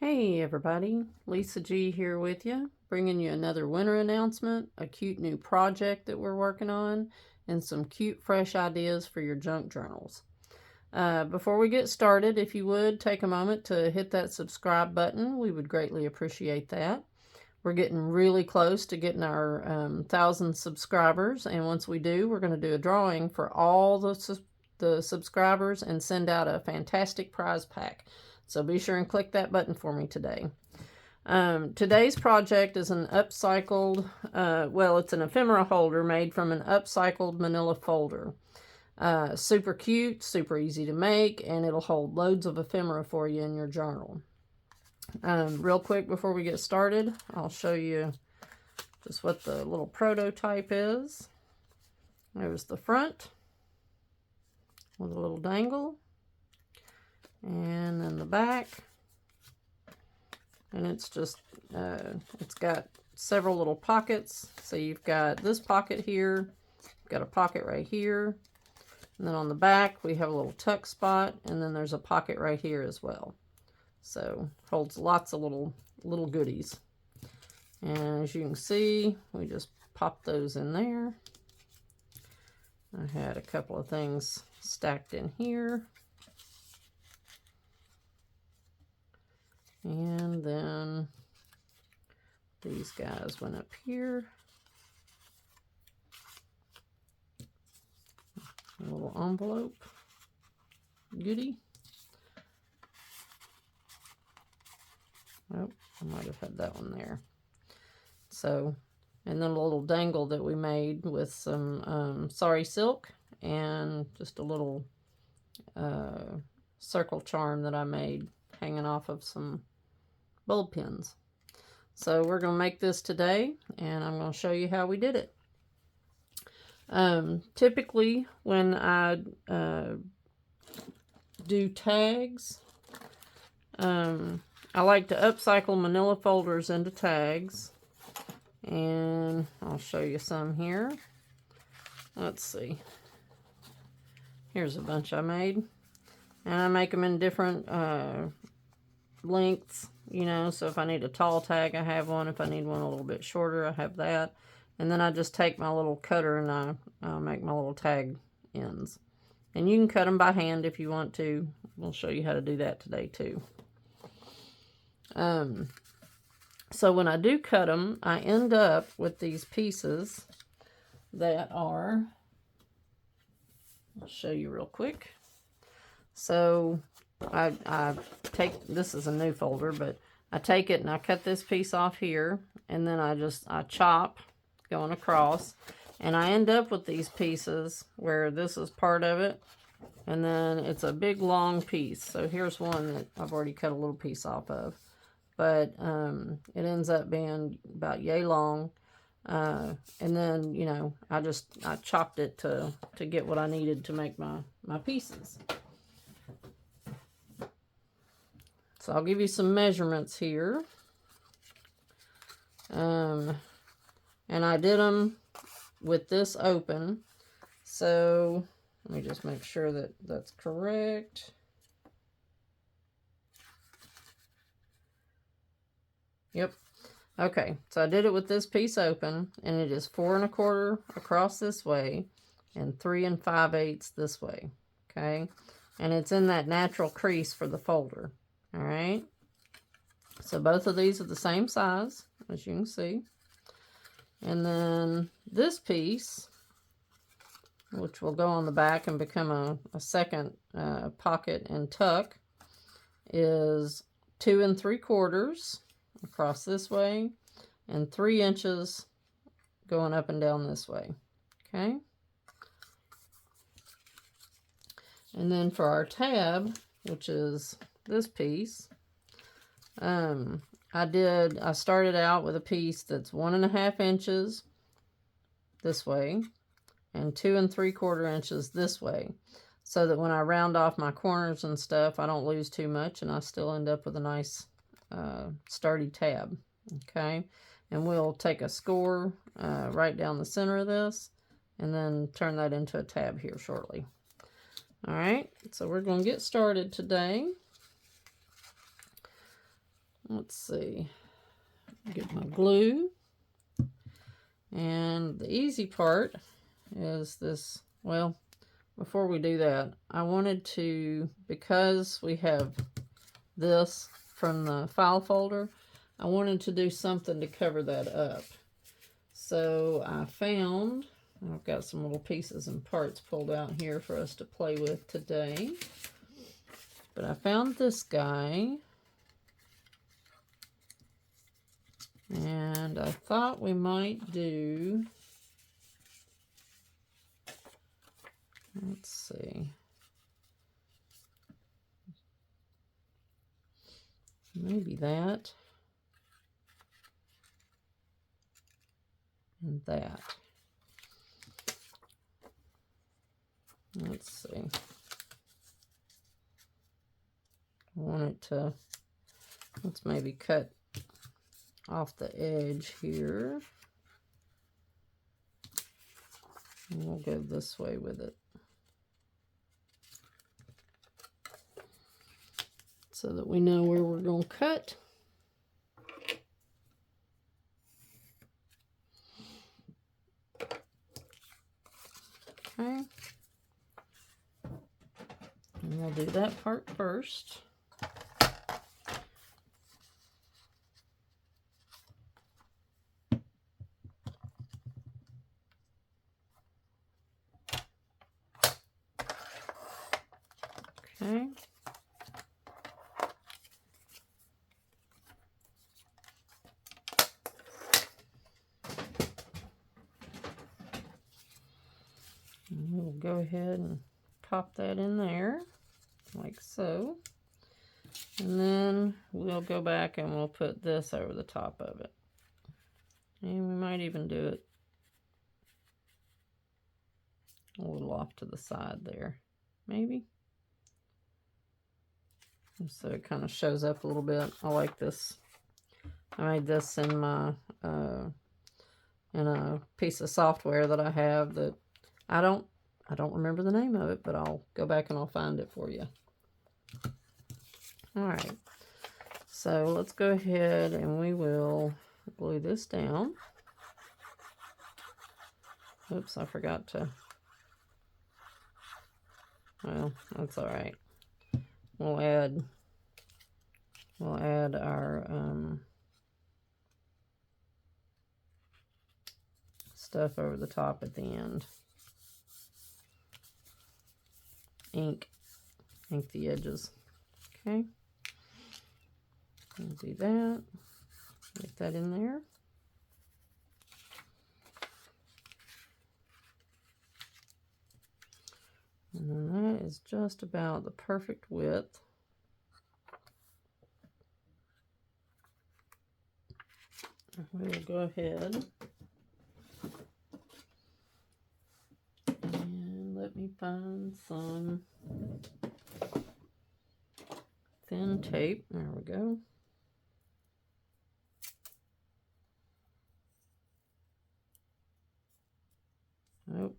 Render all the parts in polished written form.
Hey everybody, Lisa G here with you, bringing you another winter announcement, a cute new project that we're working on, and some cute fresh ideas for your junk journals. Before we get started, if you would take a moment to hit that subscribe button, we would greatly appreciate that. We're getting really close to getting our 1,000 subscribers, and once we do, we're going to do a drawing for all the subscribers and send out a fantastic prize pack. So be sure and click that button for me today. Today's project is an upcycled, it's an ephemera holder made from an upcycled manila folder. Super cute, super easy to make, and it'll hold loads of ephemera for you in your journal. Real quick before we get started, I'll show you just what the little prototype is. There's the front with a little dangle, and then the back, and it's just it's got several little pockets. So you've got this pocket here, you've got a pocket right here, and then on the back we have a little tuck spot, and then there's a pocket right here as well. So holds lots of little goodies. And as you can see, we just pop those in there. I had a couple of things stacked in here. And then these guys went up here. A little envelope goodie. Oh, I might have had that one there. So, and then a little dangle that we made with some sari silk and just a little circle charm that I made hanging off of some bulb pins. So we're going to make this today, and I'm going to show you how we did it. Typically when I do tags, I like to upcycle manila folders into tags, and I'll show you some here. Let's see. Here's a bunch I made, and I make them in different lengths, you know, so if I need a tall tag, I have one. If I need one a little bit shorter, I have that. And then I just take my little cutter and I make my little tag ends. And you can cut them by hand if you want to. We'll show you how to do that today too. So when I do cut them, I end up with these pieces that are, I'll show you real quick. So I take, this is a new folder, but I take it and I cut this piece off here, and then I chop going across, and I end up with these pieces where this is part of it, and then it's a big long piece. So here's one that I've already cut a little piece off of, but it ends up being about yay long. And then, you know, I chopped it to get what I needed to make my pieces. So I'll give you some measurements here. And I did them with this open. So let me just make sure that that's correct. Yep. Okay, so I did it with this piece open, and it is 4 1/4 across this way and 3 5/8 this way. Okay, and it's in that natural crease for the folder. All right, so both of these are the same size, as you can see. And then this piece, which will go on the back and become a second pocket and tuck, is 2 3/4 across this way and 3 inches going up and down this way. Okay, and then for our tab, which is this piece, I started out with a piece that's 1 1/2 inches this way and 2 3/4 inches this way, so that when I round off my corners and stuff, I don't lose too much and I still end up with a nice sturdy tab. Okay, and we'll take a score right down the center of this and then turn that into a tab here shortly. All right, so we're going to get started today. let's see, get my glue. And the easy part is this, well, before we do that, I wanted to, because we have this from the file folder, I wanted to do something to cover that up. So I found, I've got some little pieces and parts pulled out here for us to play with today. But I found this guy. And I thought we might do, let's see, maybe that and that. Let's see. I want it to, let's maybe cut off the edge here. And we'll go this way with it, so that we know where we're going to cut. Okay. And we'll do that part first. Okay. And we'll go ahead and pop that in there, like so. And then we'll go back and we'll put this over the top of it. And we might even do it a little off to the side there, maybe. So it kind of shows up a little bit. I like this. I made this in my in a piece of software that I have that I don't remember the name of it, but I'll go back and I'll find it for you. All right. So let's go ahead and we will glue this down. Oops, I forgot to. Well, that's all right. We'll add our stuff over the top at the end. Ink the edges. Okay. We'll do that. Get that in there. And then that is just about the perfect width. We'll go ahead and let me find some thin tape. There we go. Nope.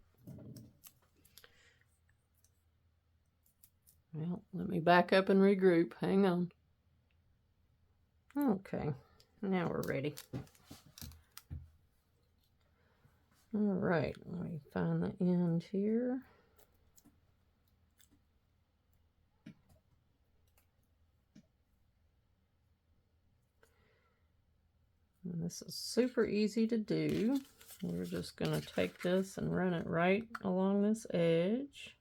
Well, let me back up and regroup. Hang on. Okay, now we're ready. All right, let me find the end here. And this is super easy to do. We're just going to take this and run it right along this edge.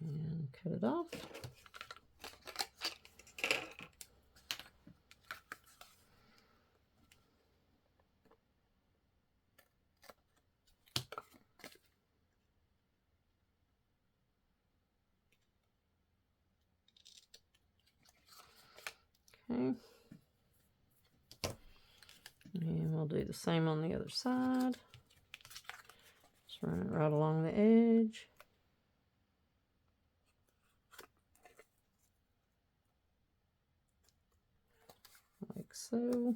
And cut it off. Okay. And we'll do the same on the other side. Just run it right along the edge. Like so.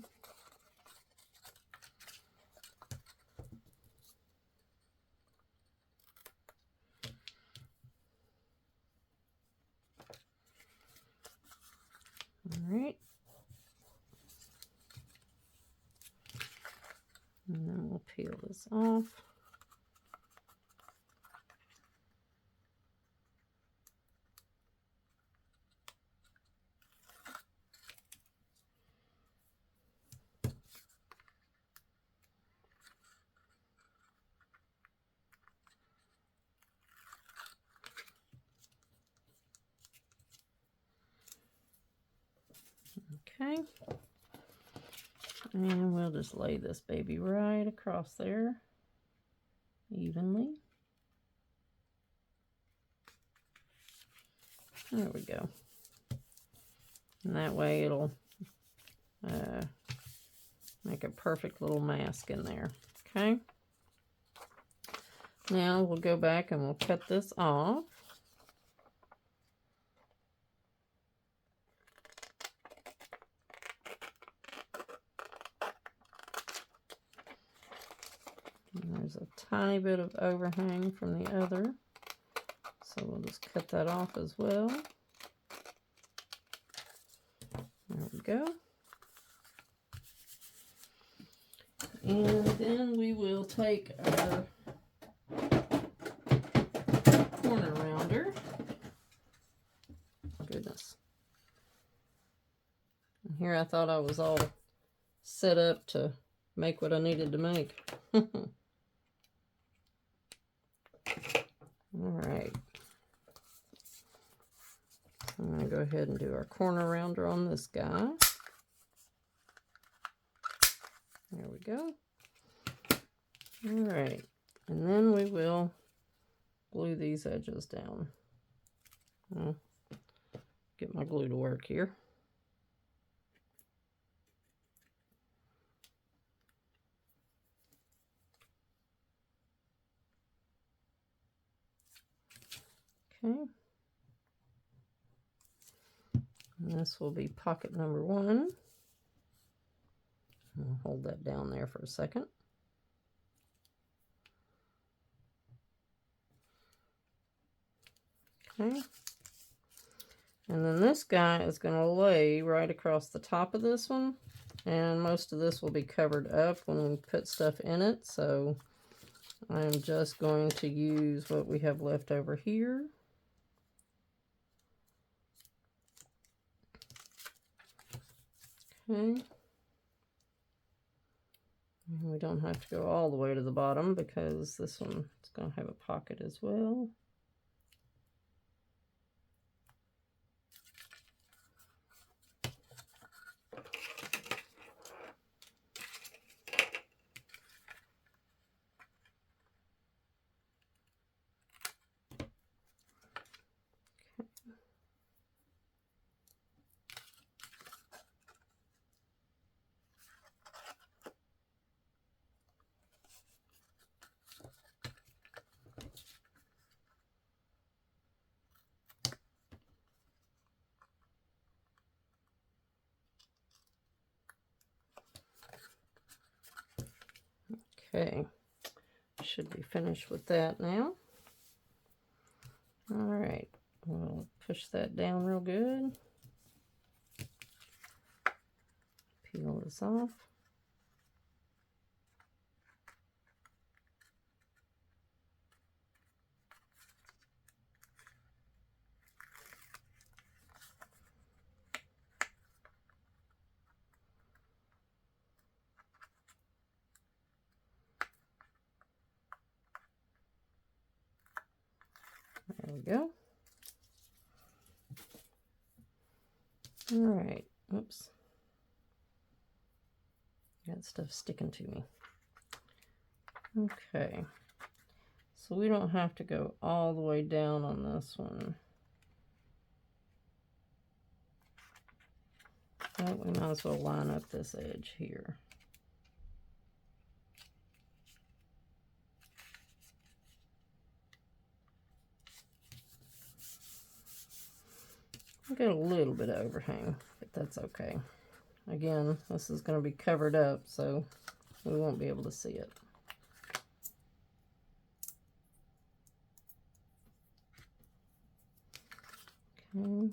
peel this off. Okay, and we'll just lay this baby right across there evenly. There we go. And that way it'll make a perfect little mask in there. Okay. Now we'll go back and we'll cut this off. And there's a tiny bit of overhang from the other, so we'll just cut that off as well. There we go. And then we will take our corner rounder. Goodness. And here I thought I was all set up to make what I needed to make. Alright. I'm going to go ahead and do our corner rounder on this guy. There we go. Alright. And then we will glue these edges down. I'll get my glue to work here. Okay. And this will be pocket number 1. I'll hold that down there for a second. Okay. And then this guy is going to lay right across the top of this one. And most of this will be covered up when we put stuff in it. So I'm just going to use what we have left over here. Okay. And we don't have to go all the way to the bottom because this one is going to have a pocket as well. Okay, should be finished with that now. All right, we'll push that down real good. Peel this off. There we go. All right. Oops. Got stuff sticking to me. Okay. So we don't have to go all the way down on this one. But we might as well line up this edge here. I got a little bit of overhang, but that's okay. Again, this is going to be covered up, so we won't be able to see it. Okay.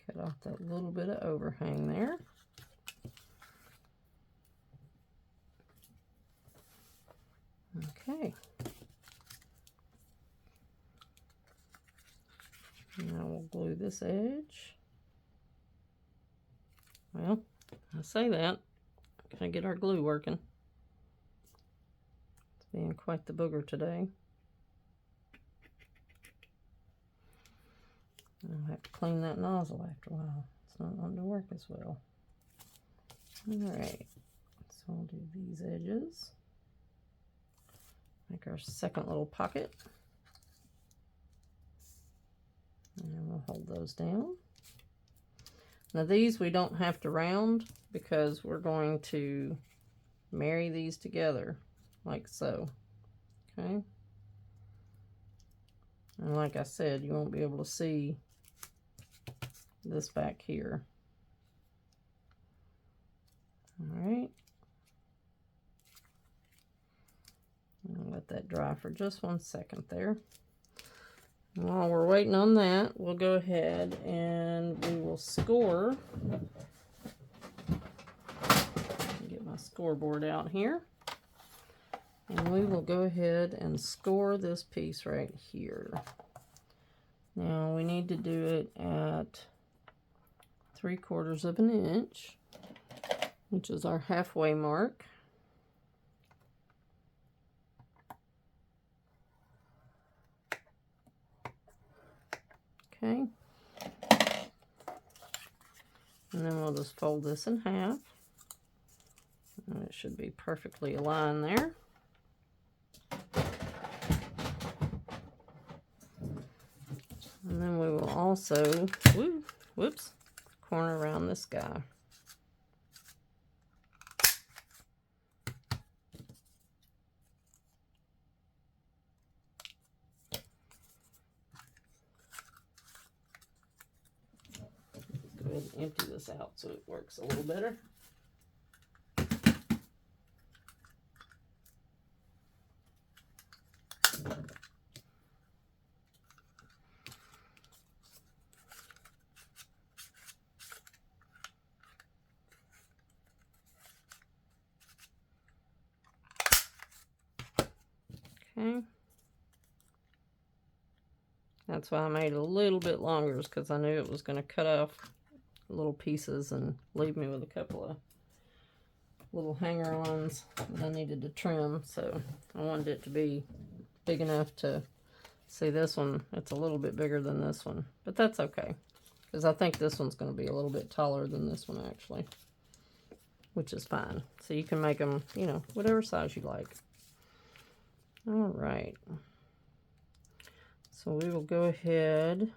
Cut off that little bit of overhang there. Okay. Now we'll glue this edge. Well, I say that. Gotta get our glue working. It's being quite the booger today. I'll have to clean that nozzle after a while. It's not wanting to work as well. Alright, so we'll do these edges. Make our second little pocket. And we'll hold those down. Now these we don't have to round because we're going to marry these together like so. Okay. And like I said, you won't be able to see this back here. Alright. I'll let that dry for just 1 second there. And while we're waiting on that, we'll go ahead and we will score. Get my scoreboard out here. And we will go ahead and score this piece right here. Now we need to do it at 3/4 of an inch, which is our halfway mark. Okay. And then we'll just fold this in half. And it should be perfectly aligned there. And then we will also, whoops, corner around this guy. Go ahead and empty this out so it works a little better. Okay. That's why I made it a little bit longer, because I knew it was going to cut off little pieces and leave me with a couple of little hanger-ons that I needed to trim. So I wanted it to be big enough to see this one. It's a little bit bigger than this one, but that's okay, because I think this one's going to be a little bit taller than this one actually, which is fine. So you can make them, you know, whatever size you like. All right. So we will go ahead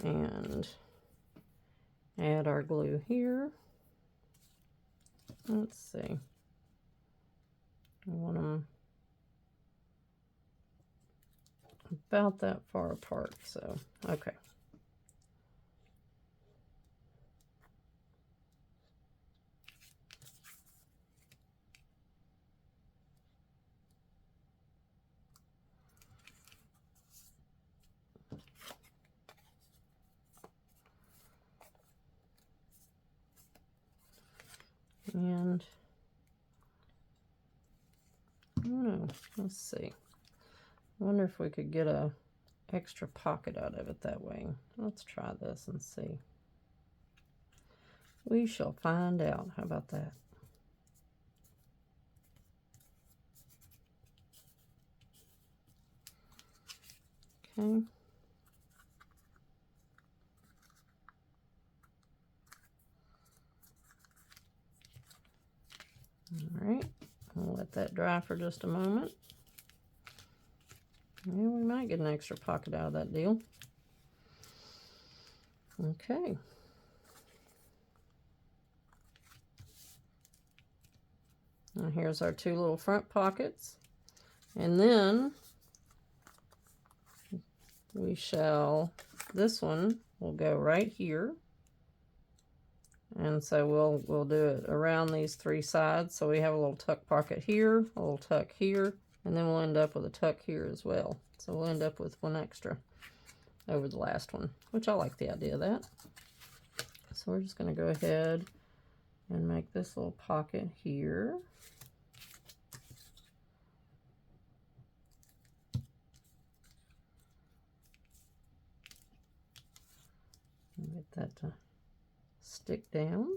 and add our glue here. Let's see. I want them about that far apart, so okay. And I don't know, let's see. I wonder if we could get a extra pocket out of it that way. Let's try this and see. We shall find out. How about that? Okay. All right, we'll let that dry for just a moment. Yeah, we might get an extra pocket out of that deal. Okay. Now here's our two little front pockets. And then we shall, this one will go right here. And so we'll do it around these three sides. So we have a little tuck pocket here, a little tuck here, and then we'll end up with a tuck here as well. So we'll end up with one extra over the last one, which I like the idea of that. So we're just going to go ahead and make this little pocket here. Get that to stick down.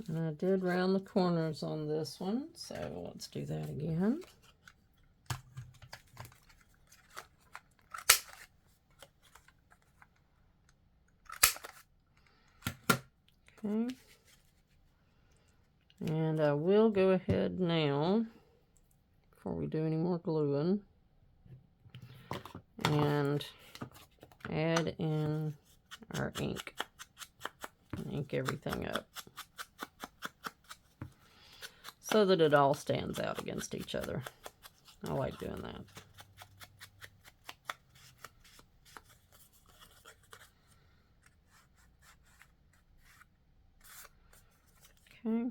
And I did round the corners on this one, so let's do that again. Okay. And I will go ahead now, before we do any more gluing, and add in our ink. Ink everything up so that it all stands out against each other. I like doing that. Okay.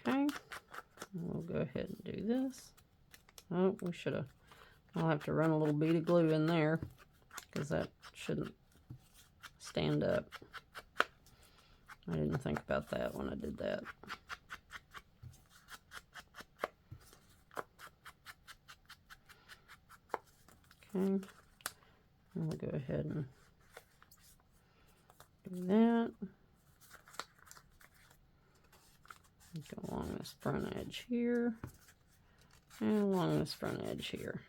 Okay, we'll go ahead and do this. Oh, we should have, I'll have to run a little bead of glue in there because that shouldn't stand up. I didn't think about that when I did that. Okay, we'll go ahead and do that. Go along this front edge here, and along this front edge here,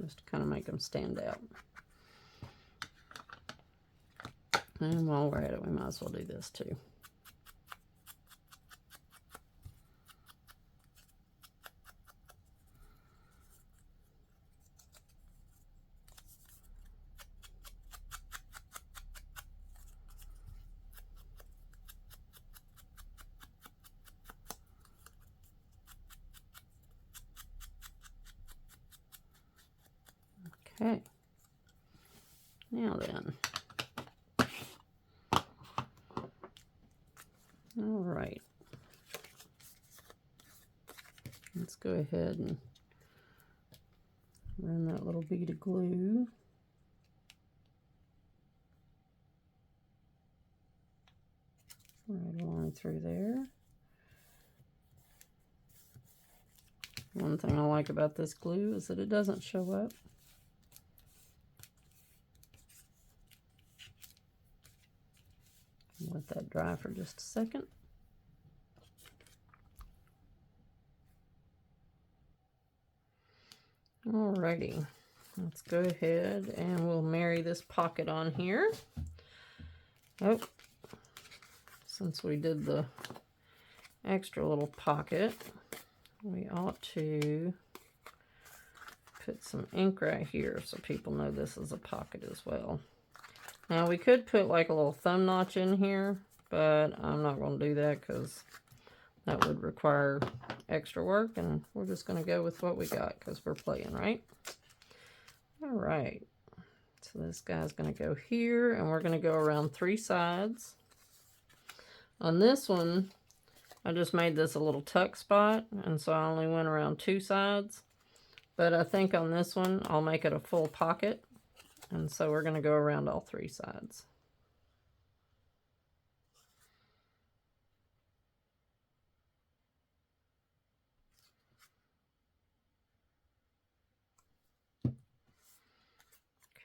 just to kind of make them stand out. And while we're at it, we might as well do this too. Okay, now then, all right, let's go ahead and run that little bead of glue. Right along through there. One thing I like about this glue is that it doesn't show up. Let that dry for just a second. Alrighty, let's go ahead and we'll marry this pocket on here. Oh, since we did the extra little pocket, we ought to put some ink right here so people know this is a pocket as well. Now we could put like a little thumb notch in here, but I'm not going to do that because that would require extra work, and we're just going to go with what we got because we're playing, right? All right, so this guy's going to go here, and we're going to go around 3 sides. On this one, I just made this a little tuck spot, and so I only went around 2 sides. But I think on this one, I'll make it a full pocket. And so we're going to go around all 3 sides.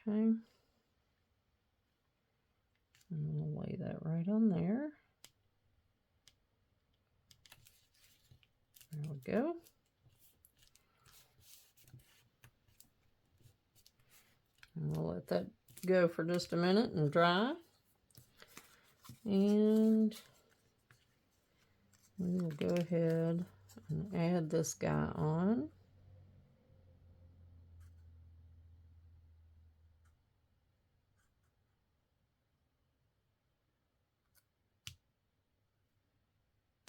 Okay. And we'll lay that right on there. There we go. And we'll let that go for just a minute and dry. And we will go ahead and add this guy on.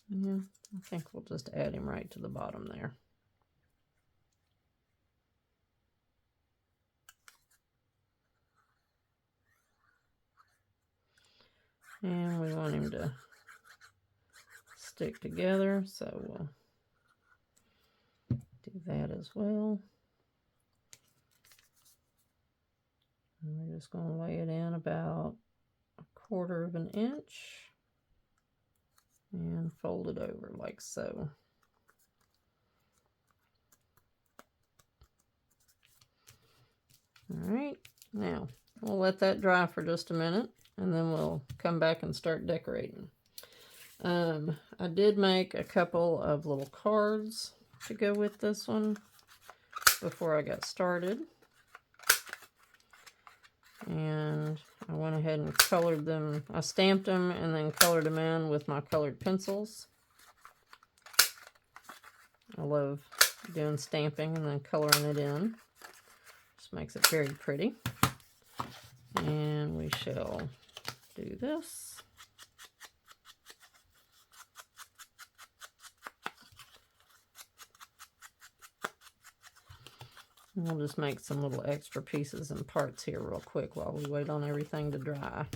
Yeah, I think we'll just add him right to the bottom there. And we want him to stick together, so we'll do that as well. And we're just going to lay it in about 1/4 of an inch and fold it over like so. All right, now we'll let that dry for just a minute and then we'll come back and start decorating. I did make a couple of little cards to go with this one before I got started. And I went ahead and colored them. I stamped them and then colored them in with my colored pencils. I love doing stamping and then coloring it in. Just makes it very pretty. And we shall do this. And we'll just make some little extra pieces and parts here real quick while we wait on everything to dry.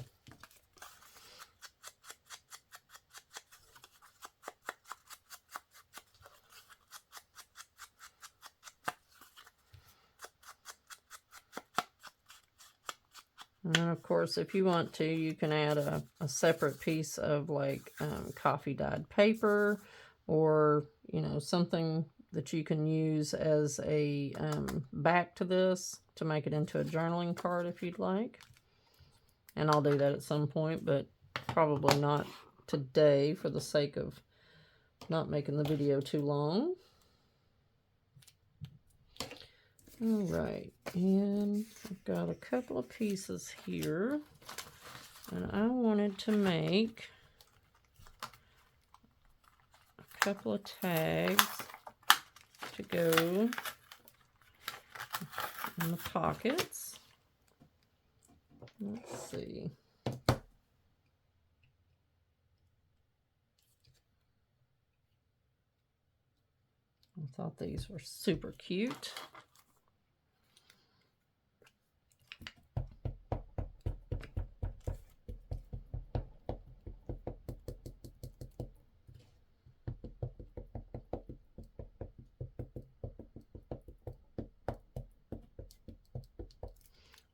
And then, of course, if you want to, you can add a separate piece of like coffee dyed paper, or, you know, something that you can use as a back to this to make it into a journaling card if you'd like. And I'll do that at some point, but probably not today for the sake of not making the video too long. All right, and I've got a couple of pieces here, and I wanted to make a couple of tags to go in the pockets. Let's see. I thought these were super cute.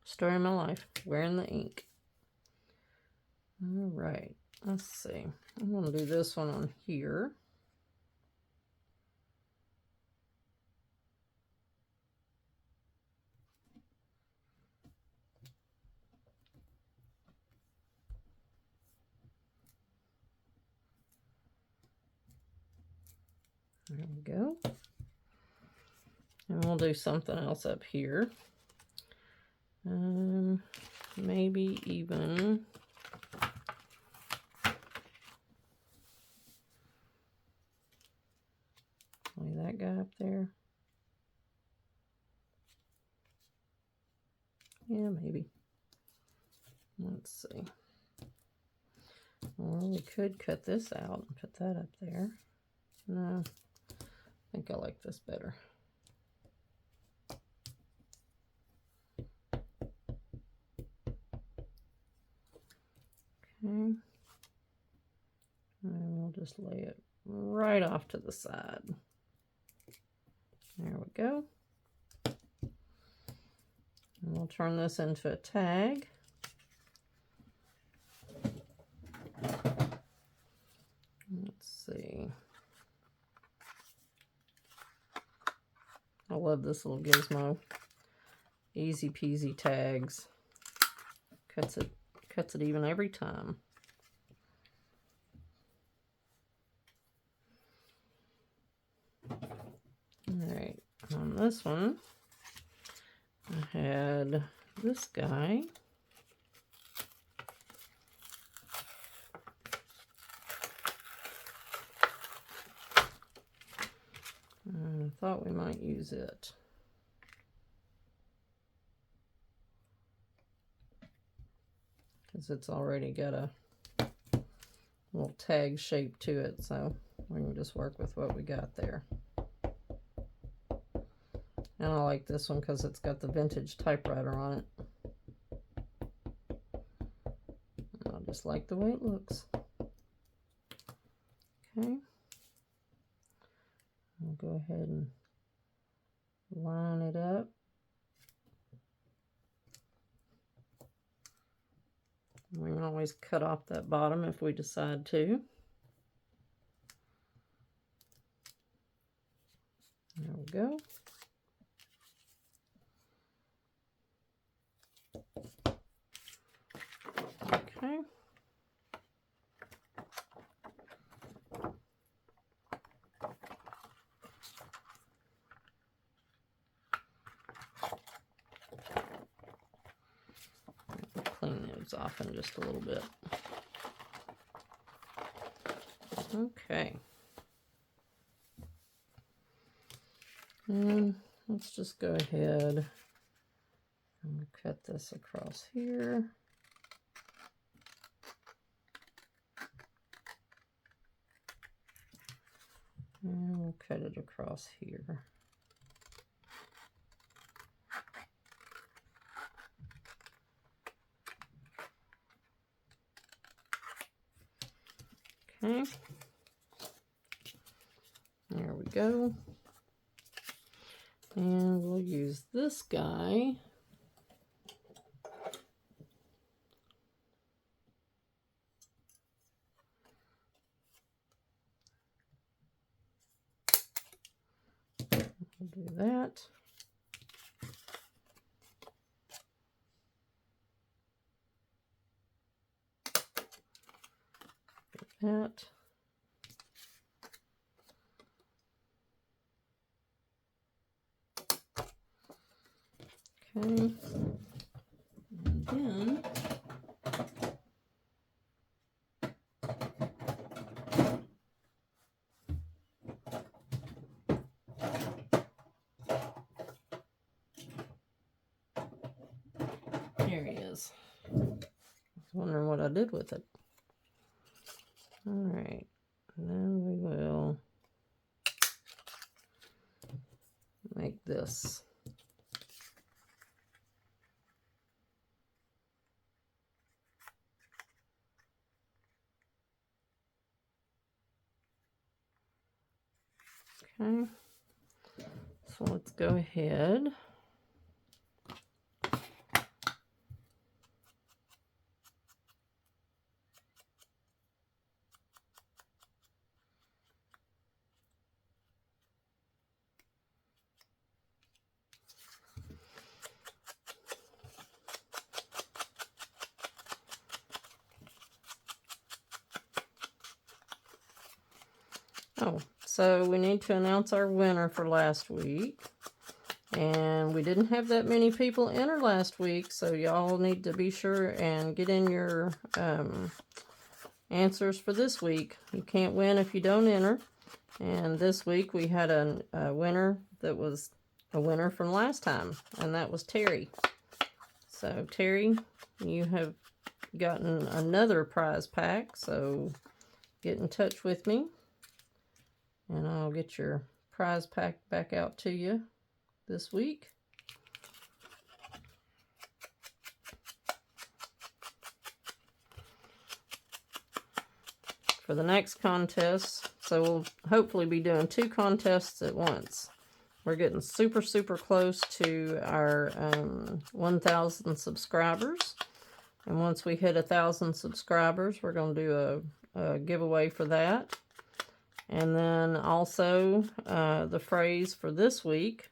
Story of my life, wearing the ink. All right, let's see. I'm going to do this one on here. There we go. And we'll do something else up here. Maybe even lay that guy up there. Yeah, maybe. Let's see. Or we could cut this out and put that up there. No, I think I like this better. Okay. And we'll just lay it right off to the side. There we go. And we'll turn this into a tag. Let's see. I love this little gizmo. Easy peasy tags. Cuts it even every time. Alright, on this one, I had this guy. And I thought we might use it. Because it's already got a little tag shape to it, so We can just work with what we got there. And I like this one because it's got the vintage typewriter on it. I just like the way it looks. Okay. I'll go ahead and line it up. We can always cut off that bottom if we decide to. There we go. Okay. Clean those off in just a little bit. Okay. And let's just go ahead and cut this across here. And we'll cut it across here. Okay. There we go. And we'll use this guy. We'll do that. Do that. Okay. And then here he is. I was wondering what I did with it. All right, and then we will make this. Okay, so let's go ahead. Oh, so we need to announce our winner for last week. And we didn't have that many people enter last week, so y'all need to be sure and get in your answers for this week. You can't win if you don't enter. And this week we had a winner that was a winner from last time, and that was Terry. So Terry, you have gotten another prize pack, so get in touch with me and I'll get your prize pack back out to you this week. For the next contest, so we'll hopefully be doing 2 contests at once. We're getting super, super close to our 1,000 subscribers. And once we hit 1,000 subscribers, we're going to do a giveaway for that. And then also the phrase for this week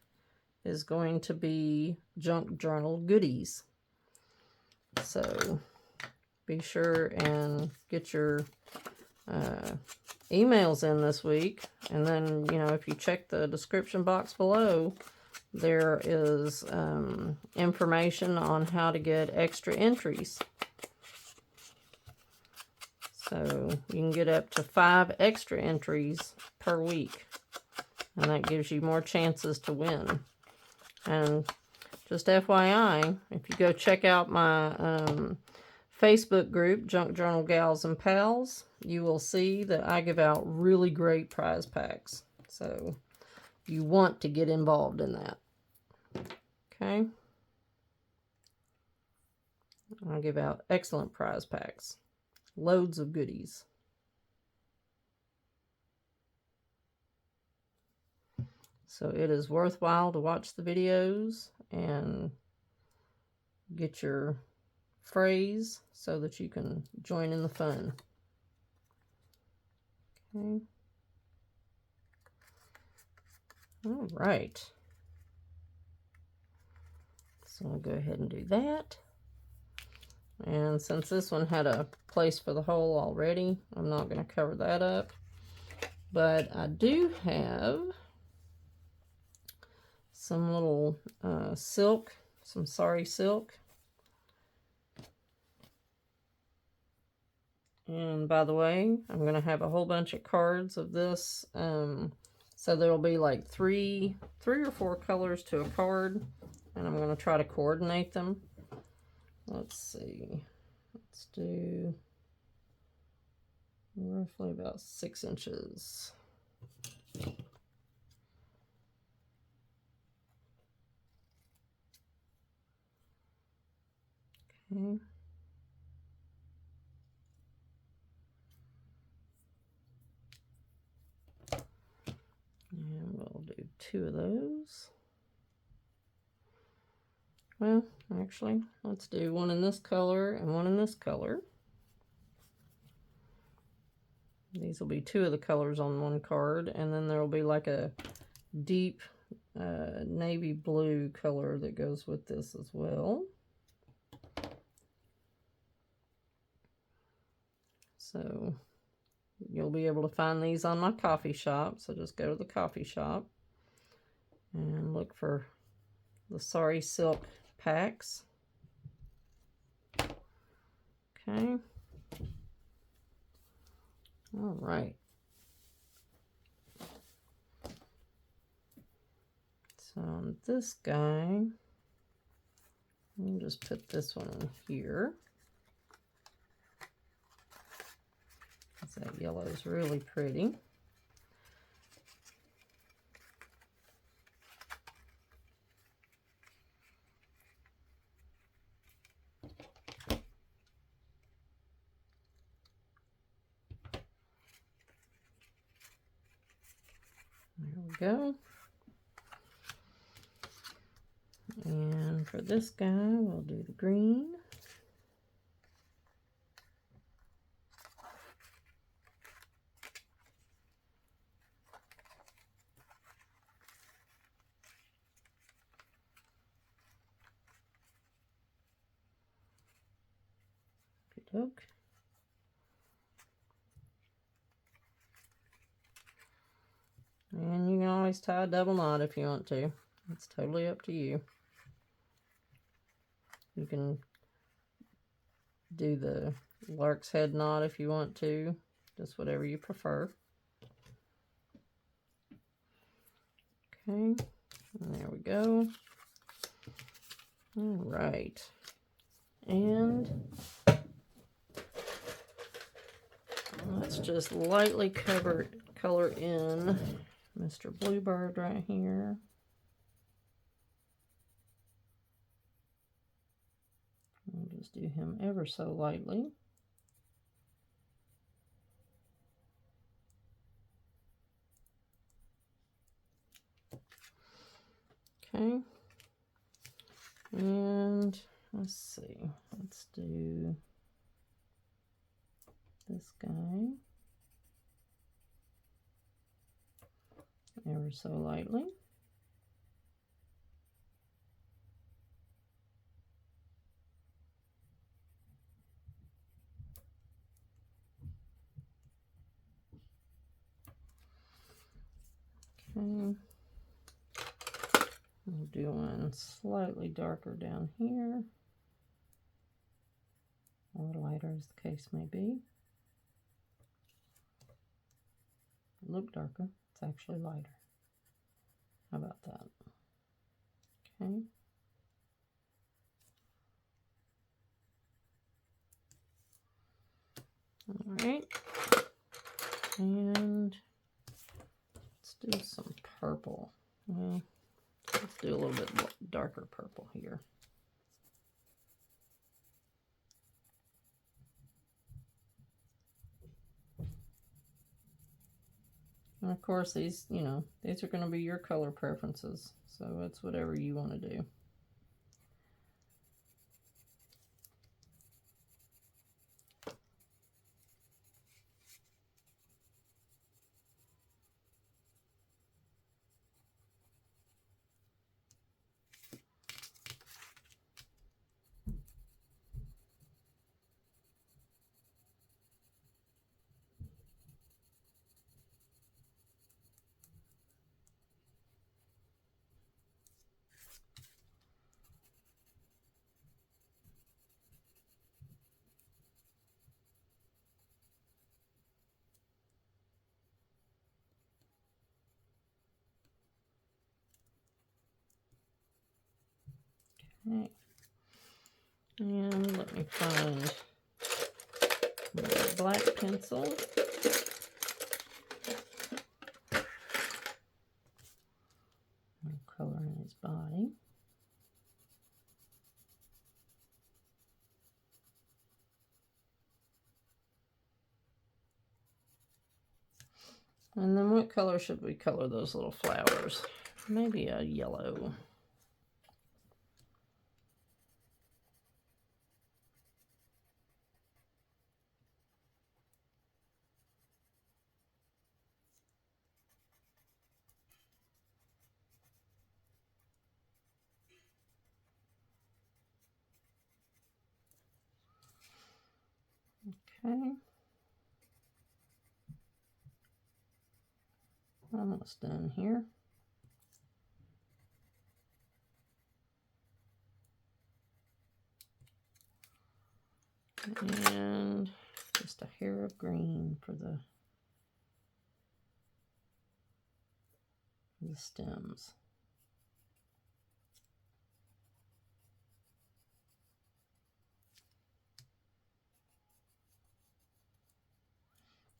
is going to be junk journal goodies. So be sure and get your emails in this week, and then, you know, if you check the description box below, there is information on how to get extra entries. So you can get up to 5 extra entries per week, and that gives you more chances to win. And just FYI, if you go check out my Facebook group, Junk Journal Gals and Pals, you will see that I give out really great prize packs. So you want to get involved in that. Okay. I give out excellent prize packs. Loads of goodies. So it is worthwhile to watch the videos and get your phrase so that you can join in the fun. Okay. All right. So I'll go ahead and do that. And since this one had a place for the hole already, I'm not going to cover that up. But I do have some little silk, some sari silk. And by the way, I'm going to have a whole bunch of cards of this. So there will be like three or four colors to a card. And I'm going to try to coordinate them. Let's see. Let's do roughly about 6 inches. Okay. And we'll do 2 of those. Well, actually, let's do one in this color and one in this color. These will be 2 of the colors on one card, and then there will be like a deep navy blue color that goes with this as well. So you'll be able to find these on my coffee shop. So just go to the coffee shop and look for the sari silk packs. Okay. All right. So on this guy, we'll just put this one in here. That yellow is really pretty. There we go. And for this guy, we'll do the green. Okey-doke. And you can always tie a double knot if you want to. It's totally up to you. You can do the lark's head knot if you want to. Just whatever you prefer. Okay. And there we go. All right. And let's just lightly color in Mr. Bluebird right here. We'll just do him ever so lightly. Okay. And let's see. Let's do this guy ever so lightly. Okay. We'll do one slightly darker down here, or lighter as the case may be. Look darker, it's actually lighter. How about that? Okay. All right. And let's do some purple. Well, let's do a little bit darker purple here. And of course, these, you know, these are going to be your color preferences. So it's whatever you want to do. Okay. And let me find my black pencil. And color in his body. And then what color should we color those little flowers? Maybe a yellow. Okay. Almost done here. And just a hair of green for the stems.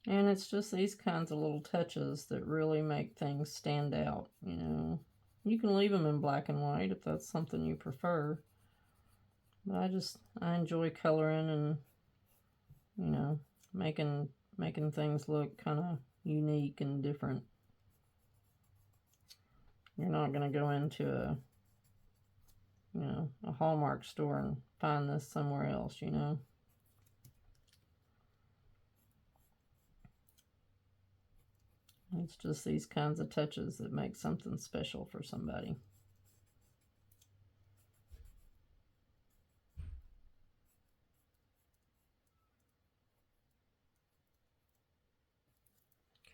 And it's just these kinds of little touches that really make things stand out, you know. You can leave them in black and white if that's something you prefer. But I enjoy coloring and, you know, making things look kind of unique and different. You're not going to go into a, you know, a Hallmark store and find this somewhere else, you know. It's just these kinds of touches that make something special for somebody.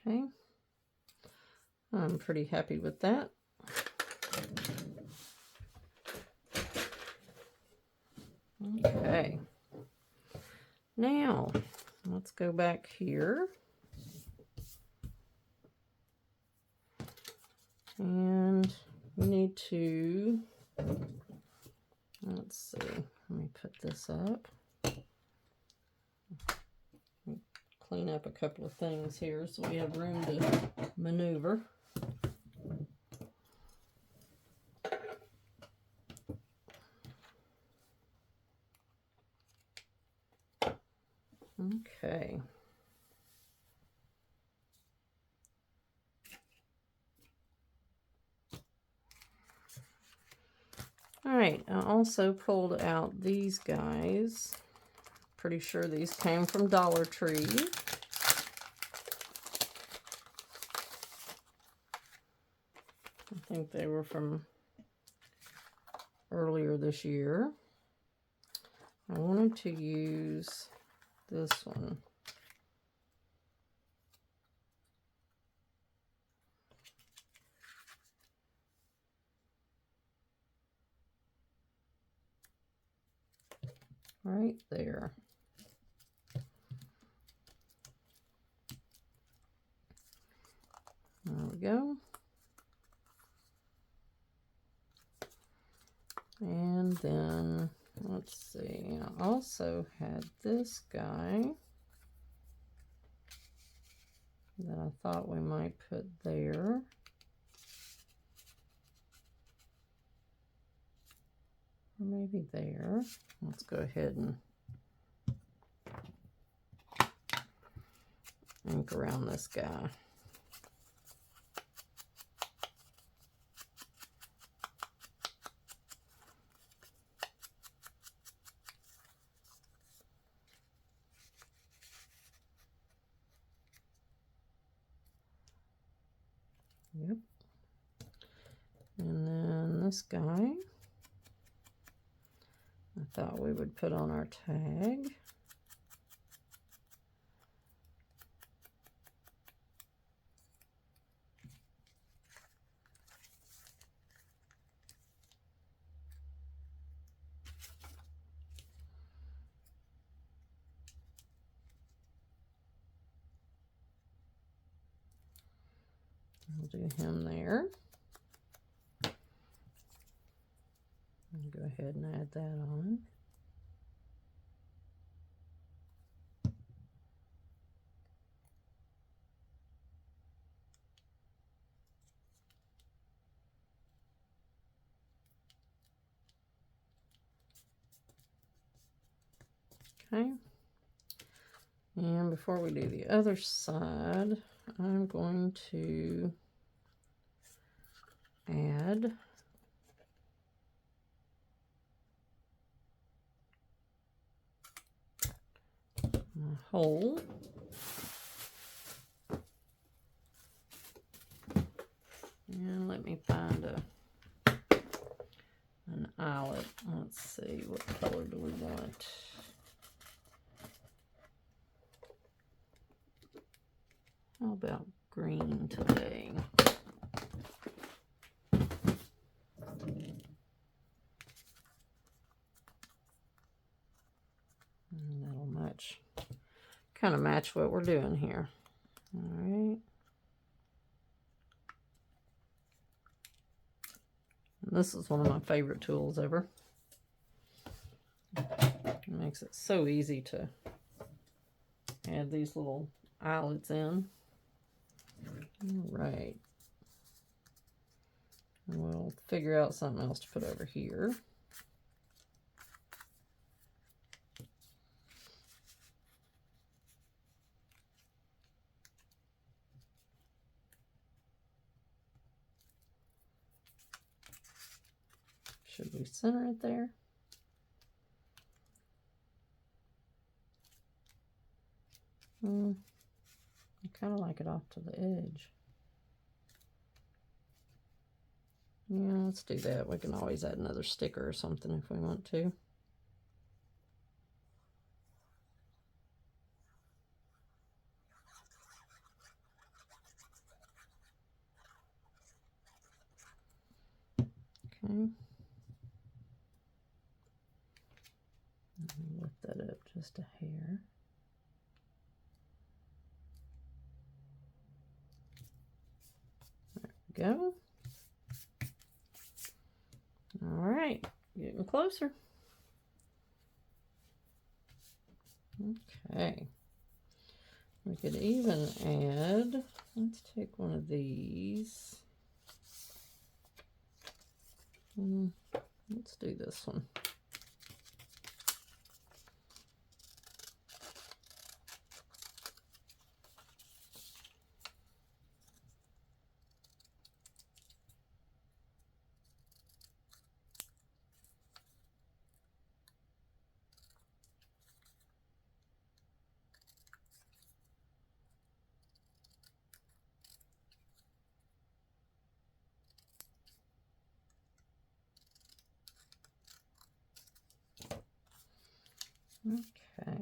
Okay. I'm pretty happy with that. Okay. Now, let's go back here. And we need to, let's see, let me put this up. Clean up a couple of things here so we have room to maneuver. Okay. All right, I also pulled out these guys. Pretty sure these came from Dollar Tree. I think they were from earlier this year. I wanted to use this one. Right there. There we go. And then, let's see, I also had this guy. that I thought we might put there. Or maybe there. Let's go ahead and ink around this guy. Yep. And then this guy, I thought we would put on our tag. We'll do him there. And go ahead and add that on. Okay. And before we do the other side, I'm going to add my hole. And let me find an eyelet. Let's see, what color do we want? How about green today? And that'll match, kind of match what we're doing here. All right. And this is one of my favorite tools ever. It makes it so easy to add these little eyelets in. All right. And we'll figure out something else to put over here. Should we center it there? I kind of like it off to the edge. Yeah, let's do that. We can always add another sticker or something if we want to. Okay. Let me lift that up just a hair. There we go. All right, getting closer. Okay. We could even add, let's take one of these. Let's do this one. Okay.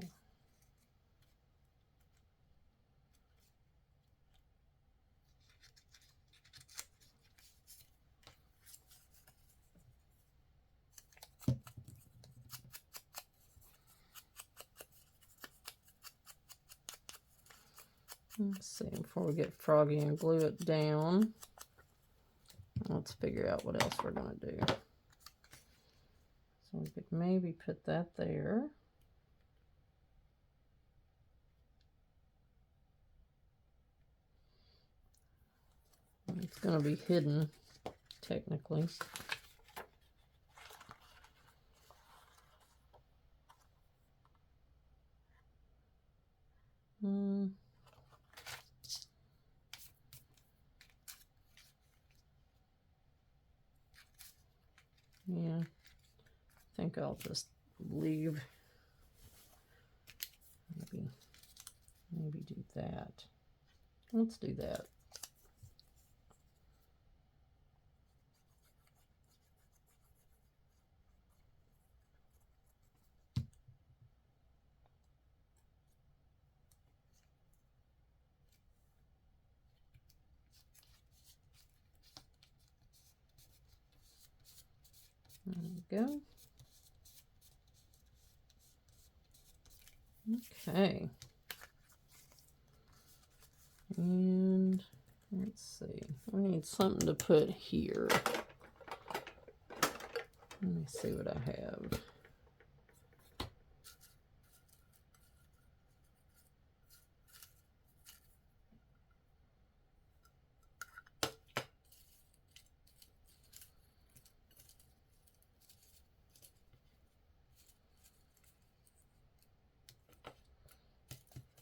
Let's see, before we get froggy and glue it down, let's figure out what else we're going to do. So we could maybe put that there. going to be hidden, technically. Yeah, I think I'll just leave. Maybe do that. Let's do that. There we go. Okay. And let's see. We need something to put here. Let me see what I have.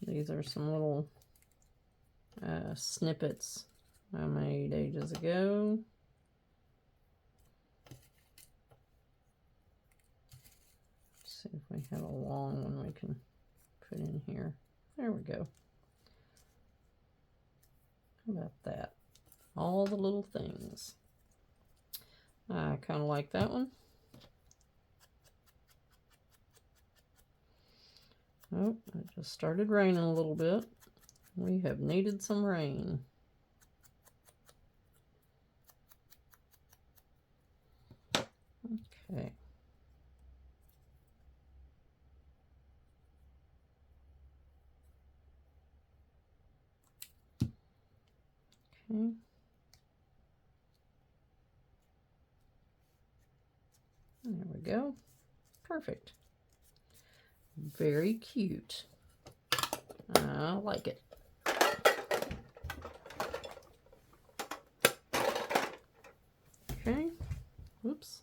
These are some little snippets I made ages ago. Let's see if we have a long one we can put in here. There we go. How about that? All the little things. I kind of like that one. Oh, it just started raining a little bit. We have needed some rain. Okay. Okay. There we go. Perfect. Very cute. I like it. Okay. Whoops.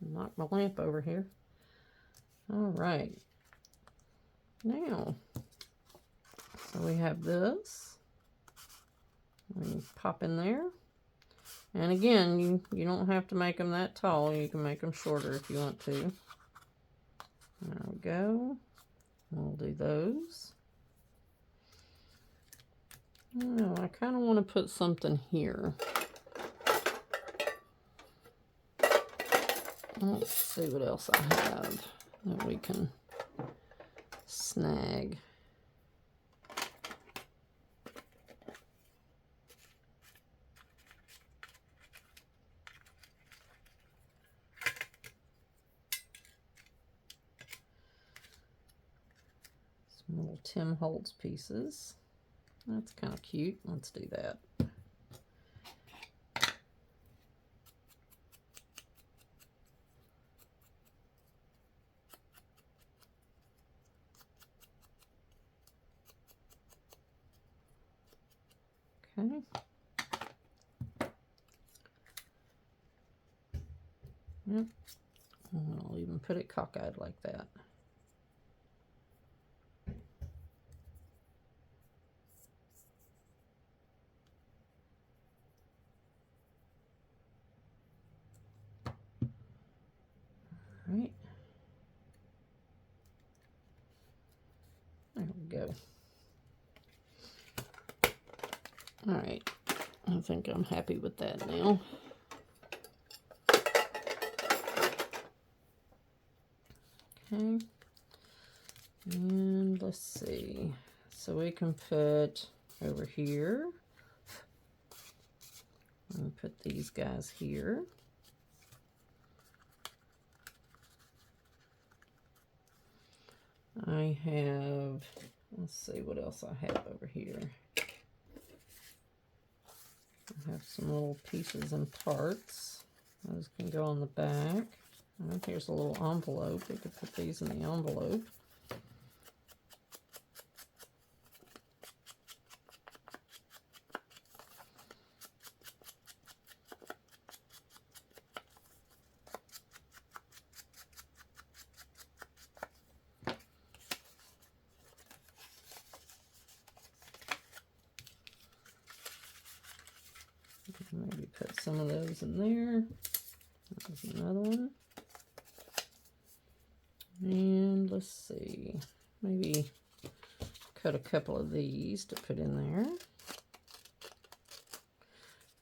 Knocked my lamp over here. All right. Now, so we have this. We pop in there. And again, you don't have to make them that tall. You can make them shorter if you want to. There we go. We'll do those. Oh, I kind of want to put something here. Let's see what else I have that we can snag. Some little Tim Holtz pieces. That's kind of cute. Let's do that. Okay. Yep. And I'll even put it cockeyed like that. All right. There we go. All right. I think I'm happy with that now. Okay. And let's see. So we can put over here. And put these guys here. I have, let's see what else I have over here. I have some little pieces and parts. Those can go on the back. And here's a little envelope. We could put these in the envelope. put some of those in there. There's another one. And let's see, maybe cut a couple of these to put in there.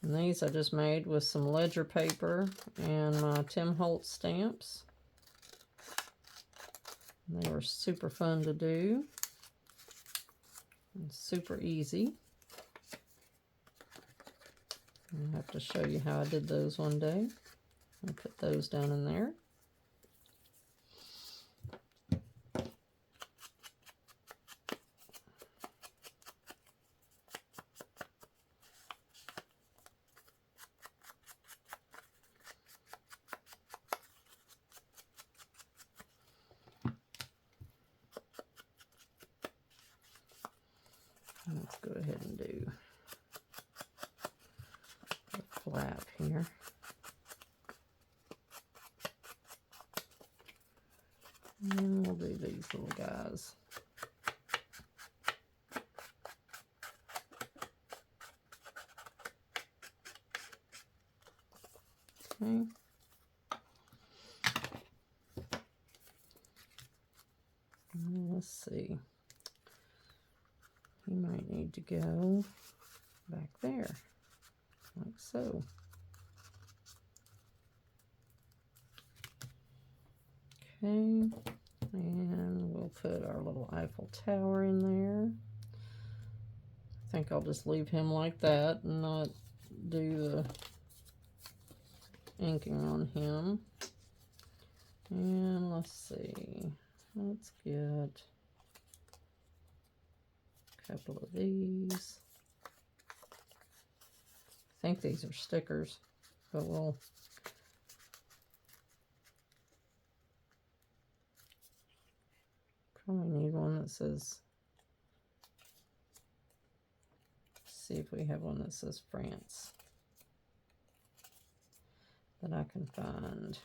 And these I just made with some ledger paper and my Tim Holtz stamps. And they were super fun to do and super easy. I'll have to show you how I did those one day. I'll put those down in there. Let's go ahead and do a flap here. And we'll do these little guys. Okay. Let's see. You might need to go back there, like so. Okay, and we'll put our little Eiffel Tower in there. I think I'll just leave him like that and not do the inking on him. And let's see, let's get a couple of these. I think these are stickers, but we'll probably need one that says, see if we have one that says France that I can find.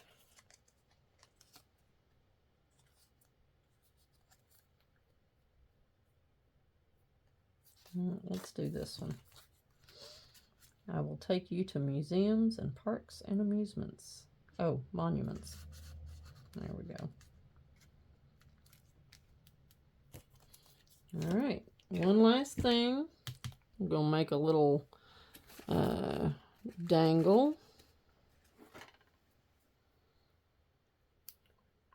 Let's do this one. I will take you to museums and parks and amusements. Oh, monuments. There we go. All right, one last thing. I'm going to make a little dangle.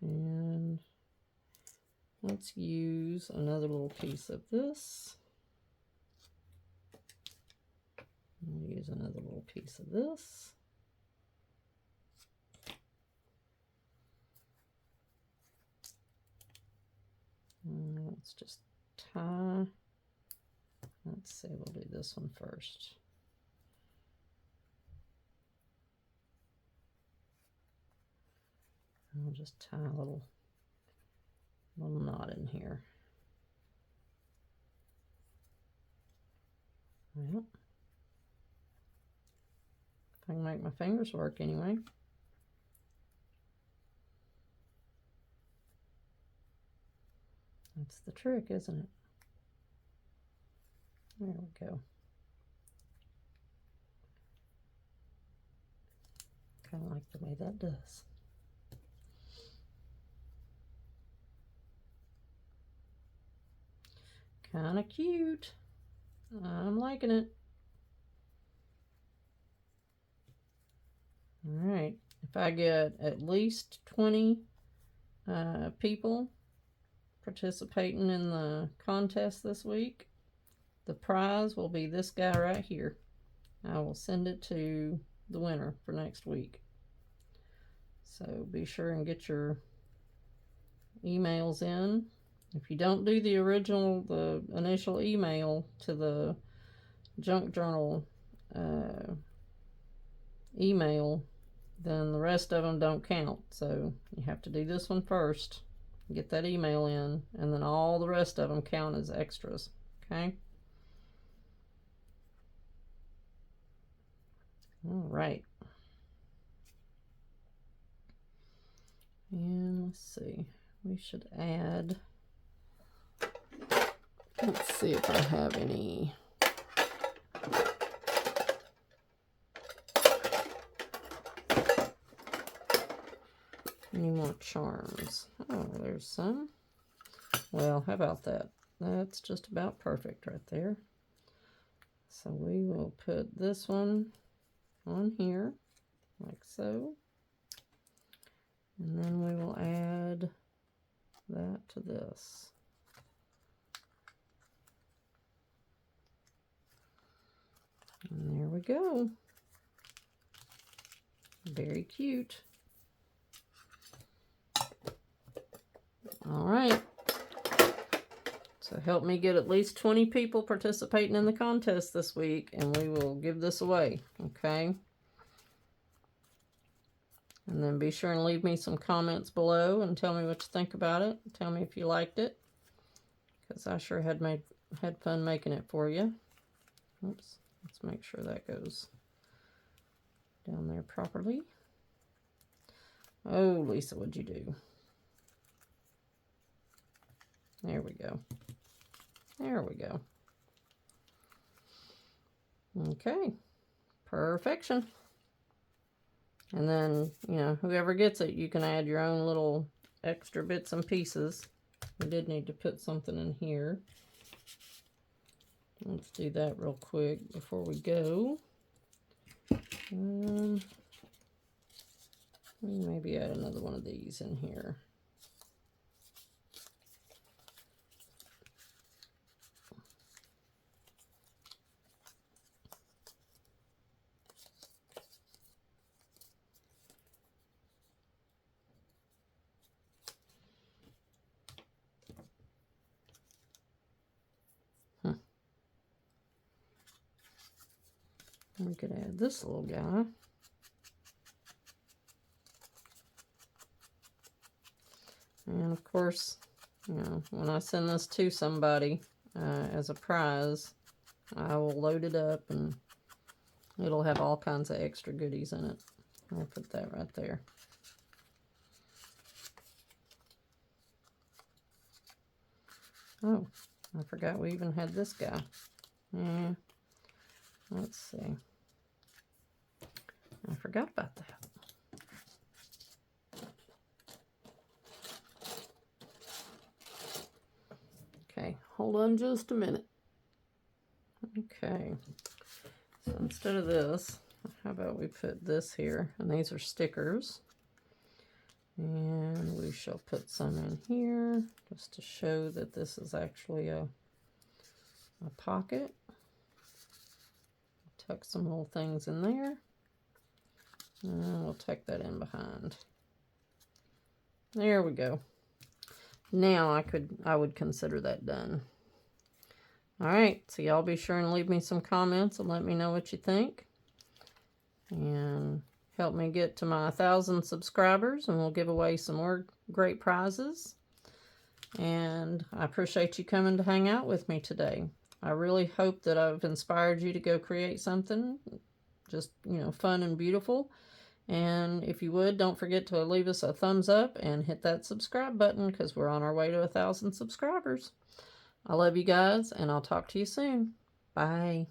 And let's use another little piece of this. We'll use another little piece of this. And let's just tie. Let's see, we'll do this one first. I'll just tie a little knot in here. Well, if I can make my fingers work anyway. That's the trick, isn't it? There we go. Kind of like the way that does. Kind of cute. I'm liking it. All right. If I get at least 20 people participating in the contest this week, the prize will be this guy right here. I will send it to the winner for next week. So be sure and get your emails in. If you don't do the initial email to the junk journal email, then the rest of them don't count. So you have to do this one first, get that email in, and then all the rest of them count as extras. Okay? All right. And let's see, we should add, let's see if I have any Any more charms? Oh, there's some. Well, how about that? That's just about perfect right there. So we will put this one on here, like so. And then we will add that to this. And there we go. Very cute. All right. So help me get at least 20 people participating in the contest this week, and we will give this away, okay? And then be sure and leave me some comments below and tell me what you think about it. Tell me if you liked it, because I sure had fun making it for you. Oops, let's make sure that goes down there properly. Oh, Lisa, what'd you do? There we go. There we go. Okay, perfection. And then, you know, whoever gets it, you can add your own little extra bits and pieces. We did need to put something in here. Let's do that real quick before we go. Maybe add another one of these in here. We could add this little guy. And of course, you know, when I send this to somebody as a prize, I will load it up and it'll have all kinds of extra goodies in it. I'll put that right there. Oh, I forgot we even had this guy. Yeah, let's see. I forgot about that. Okay, hold on just a minute. Okay, so instead of this, how about we put this here? And these are stickers. And we shall put some in here just to show that this is actually a pocket. Tuck some little things in there. And we'll tuck that in behind. There we go. Now I would consider that done. All right, so y'all be sure and leave me some comments and let me know what you think. And help me get to my 1,000 subscribers, and we'll give away some more great prizes. And I appreciate you coming to hang out with me today. I really hope that I've inspired you to go create something just, you know, fun and beautiful. And if you would, don't forget to leave us a thumbs up and hit that subscribe button, because we're on our way to 1,000 subscribers. I love you guys, and I'll talk to you soon. Bye.